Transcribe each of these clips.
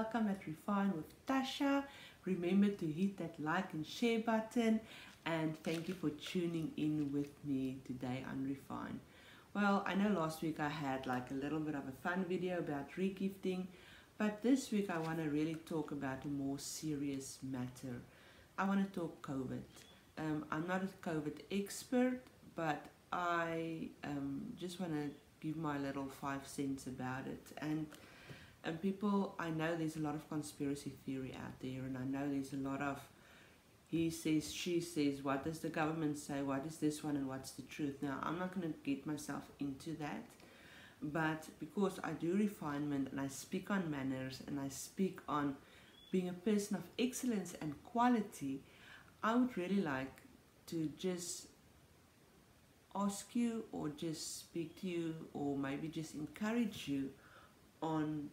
welcome at Refinement with Tasha. Remember to hit that like and share button, and thank you for tuning in with me today on Refine. Well, I know last week I had like a little bit of a fun video about regifting, but this week I want to really talk about a more serious matter. I want to talk COVID. I'm not a COVID expert, but I just want to give my little 5 cents about it. And people, I know there's a lot of conspiracy theory out there, and I know there's a lot of he says, she says, what does the government say, what is this one, and what's the truth. Now, I'm not going to get myself into that, but because I do refinement and I speak on manners and I speak on being a person of excellence and quality, I would really like to just ask you or just speak to you or maybe just encourage you on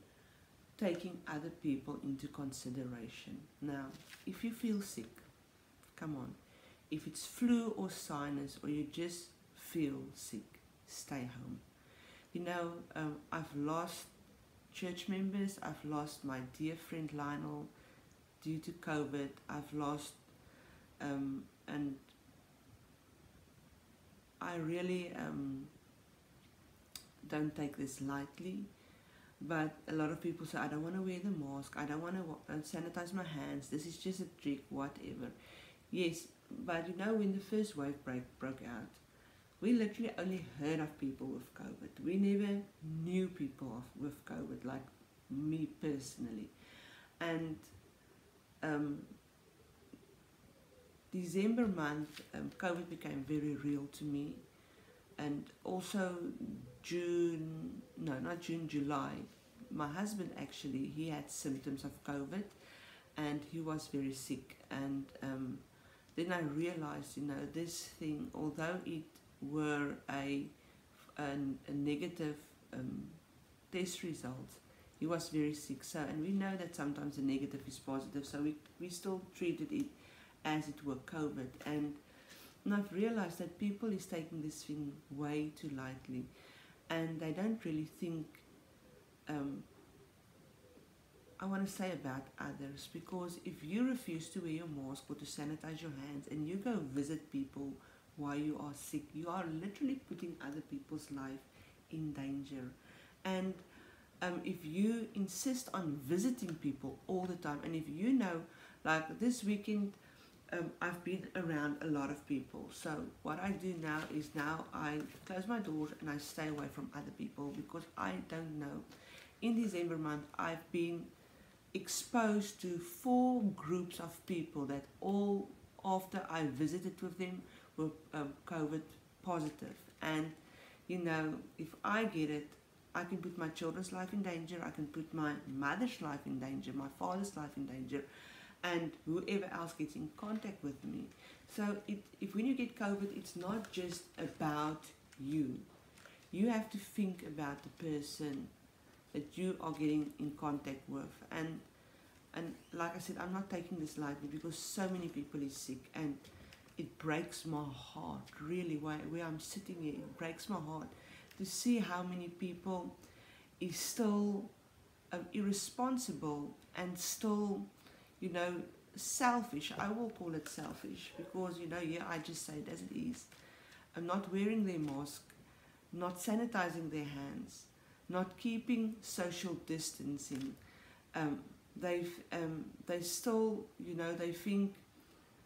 taking other people into consideration. Now, if you feel sick, come on. If it's flu or sinus or you just feel sick, stay home. You know, I've lost church members. I've lost my dear friend Lionel due to COVID. I've lost, and I really don't take this lightly. But a lot of people say, I don't want to wear the mask, I don't want to sanitize my hands, this is just a trick, whatever. Yes, but you know, when the first wave broke out, we literally only heard of people with COVID. We never knew people with COVID, like me personally. And December month, COVID became very real to me. And also July, my husband actually, he had symptoms of COVID and he was very sick. And then I realized, you know, this thing, although it were a negative test result, he was very sick. So, and we know that sometimes the negative is positive, so we still treated it as it were COVID. And I've realized that people is taking this thing way too lightly, and they don't really think, I want to say about others, because if you refuse to wear your mask or to sanitize your hands and you go visit people while you are sick, you are literally putting other people's life in danger. And if you insist on visiting people all the time, and if you know, like this weekend, I've been around a lot of people. So what I do now is I close my doors and I stay away from other people, because I don't know. In December month, I've been exposed to 4 groups of people that all, after I visited with them, were COVID positive. And you know, if I get it, I can put my children's life in danger, I can put my mother's life in danger, my father's life in danger, and whoever else gets in contact with me. So if when you get COVID, it's not just about you. You have to think about the person that you are getting in contact with. And like I said, I'm not taking this lightly, because so many people is sick, and it breaks my heart, really, where I'm sitting here, it breaks my heart to see how many people is still irresponsible and still, you know, selfish. I will call it selfish, because, you know, yeah, I just say it as it is. I'm not wearing their mask, not sanitizing their hands, not keeping social distancing. They still, you know, they think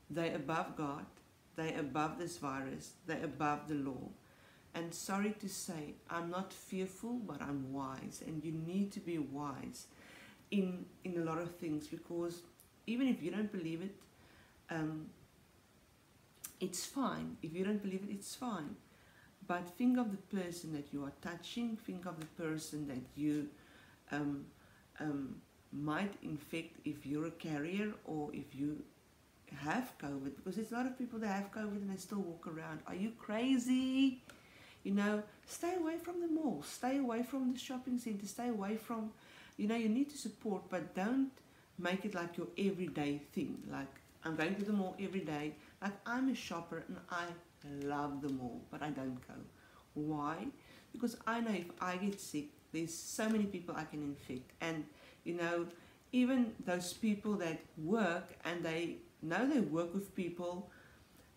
they're above God, they're above this virus, they're above the law. And sorry to say, I'm not fearful, but I'm wise, and you need to be wise in a lot of things, because even if you don't believe it, it's fine. If you don't believe it, it's fine. But think of the person that you are touching. Think of the person that you might infect if you're a carrier, or if you have COVID. Because there's a lot of people that have COVID and they still walk around. Are you crazy? You know, stay away from the mall. Stay away from the shopping center. Stay away from, you know, you need to support, but don't make it like your everyday thing. Like, I'm going to the mall every day. Like, I'm a shopper and I love the mall, but I don't go. Why? Because I know if I get sick, there's so many people I can infect. And, you know, even those people that work and they know they work with people,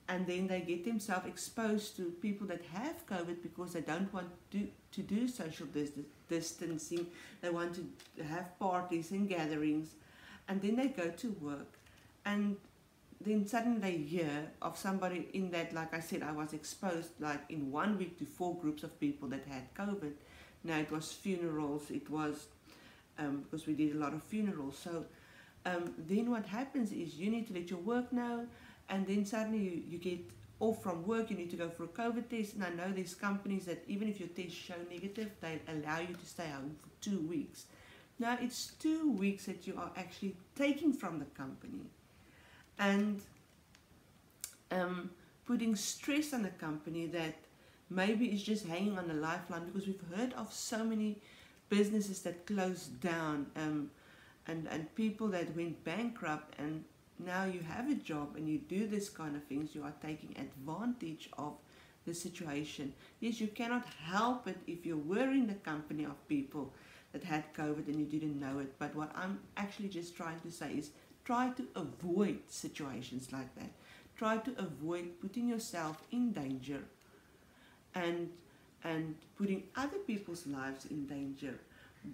and then they get themselves exposed to people that have COVID because they don't want to do social distancing. They want to have parties and gatherings, and then they go to work, and then suddenly they hear of somebody in that, like I said, I was exposed like in 1 week to 4 groups of people that had COVID. Now it was funerals, it was because we did a lot of funerals. So then what happens is you need to let your work know, and then suddenly you get off from work, you need to go for a COVID test. And I know there's companies that even if your tests show negative, they allow you to stay home for 2 weeks. Now it's 2 weeks that you are actually taking from the company, and putting stress on a company that maybe is just hanging on a lifeline, because we've heard of so many businesses that closed down, and people that went bankrupt, and now you have a job and you do this kind of things. You are taking advantage of the situation. Yes, you cannot help it if you were in the company of people that had COVID and you didn't know it, but what I'm actually just trying to say is try to avoid situations like that. Try to avoid putting yourself in danger and putting other people's lives in danger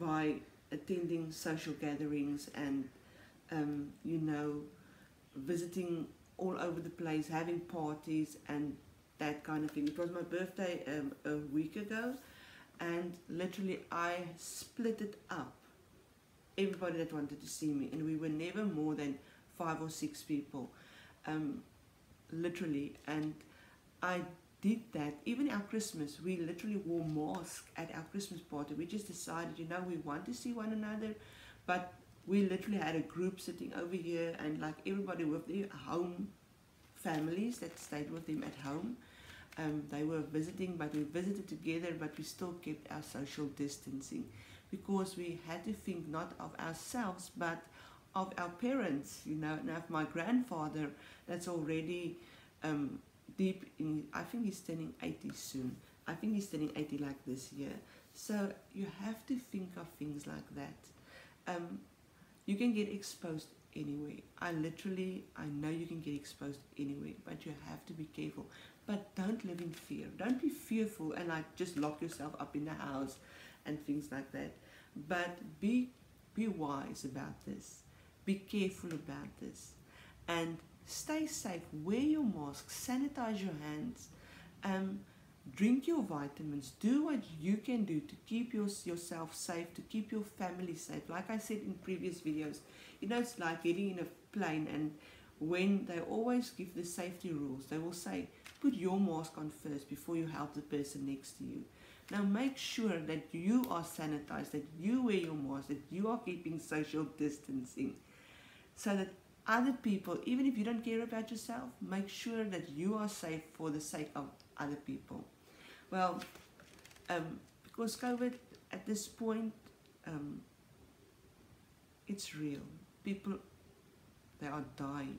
by attending social gatherings and visiting all over the place, having parties and that kind of thing. It was my birthday a week ago, and literally I split it up, everybody that wanted to see me, and we were never more than 5 or 6 people, literally. And I did that. Even our Christmas, we literally wore masks at our Christmas party. We just decided, we want to see one another, but we literally had a group sitting over here, and like everybody with their home families that stayed with them at home. They were visiting, but we visited together, but we still kept our social distancing, because we had to think not of ourselves, but of our parents, Now my grandfather, that's already deep in, I think he's turning 80 soon. I think he's turning 80 like this year. So you have to think of things like that. You can get exposed anyway. I know you can get exposed anyway, but you have to be careful. But don't live in fear. Don't be fearful and like just lock yourself up in the house and things like that. But be wise about this. Be careful about this. And stay safe. Wear your mask. Sanitize your hands. Drink your vitamins. Do what you can do to keep yourself safe, to keep your family safe. Like I said in previous videos, it's like getting in a plane, and when they always give the safety rules, they will say, put your mask on first before you help the person next to you. Now make sure that you are sanitized, that you wear your mask, that you are keeping social distancing, so that other people, even if you don't care about yourself, make sure that you are safe for the sake of other people. Well, because COVID at this point, it's real. People, they are dying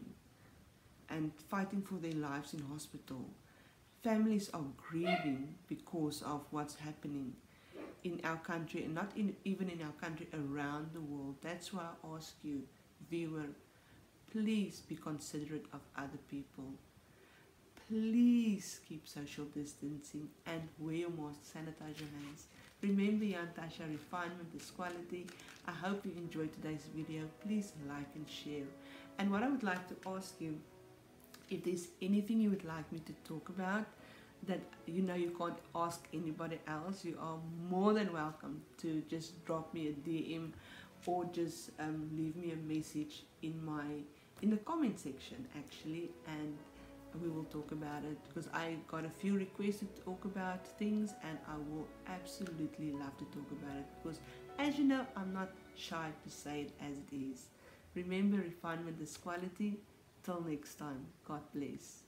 and fighting for their lives in hospital. Families are grieving because of what's happening in our country, and not even in our country, around the world. That's why I ask you, viewer, please be considerate of other people. Please keep social distancing and wear your mask, sanitize your hands. Remember, Tasha, refinement is quality. I hope you enjoyed today's video. Please like and share. And what I would like to ask you, if there's anything you would like me to talk about that you can't ask anybody else, you are more than welcome to just drop me a DM or just leave me a message in the comment section actually, and we will talk about it, because I got a few requests to talk about things, and I will absolutely love to talk about it, because as you know, I'm not shy to say it as it is. Remember, refinement is quality. Till next time, God bless.